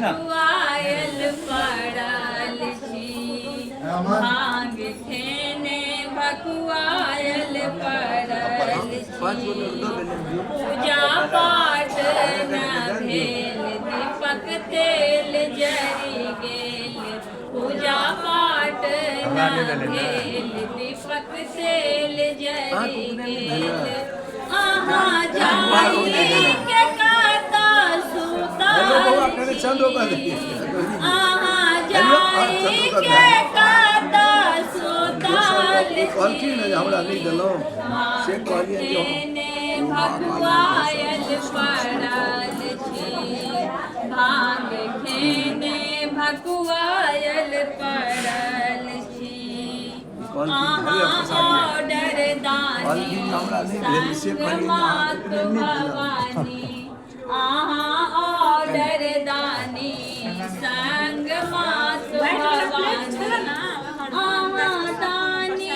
भकुआयल पड़ल छी भांग खेने भकुआयल पड़ल छी पूजा पाठ न भेल दीपक तेल जरि गेल पूजा पाठ न भेल दीपक तेल जरि गेल अहाँ जाई के काता सुतल अहाँ जाई के काता सुतल खेने भकुआयल पड़ल छी भांग खेने भकुआयल पड़ल छी अहाँ ऑर्डर दानी संग मात भवानी अहाँ ऑर्डर दानी संग मात भवानी अहाँ दानी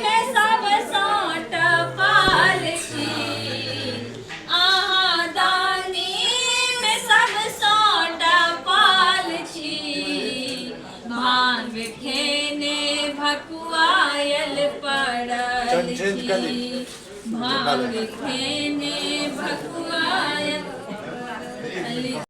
में सब साँट पाल छी अहाँ दानी में सब साँट पाल छी भांग खेने भकुआयल पड़ल छी भांग खेने भकुआयल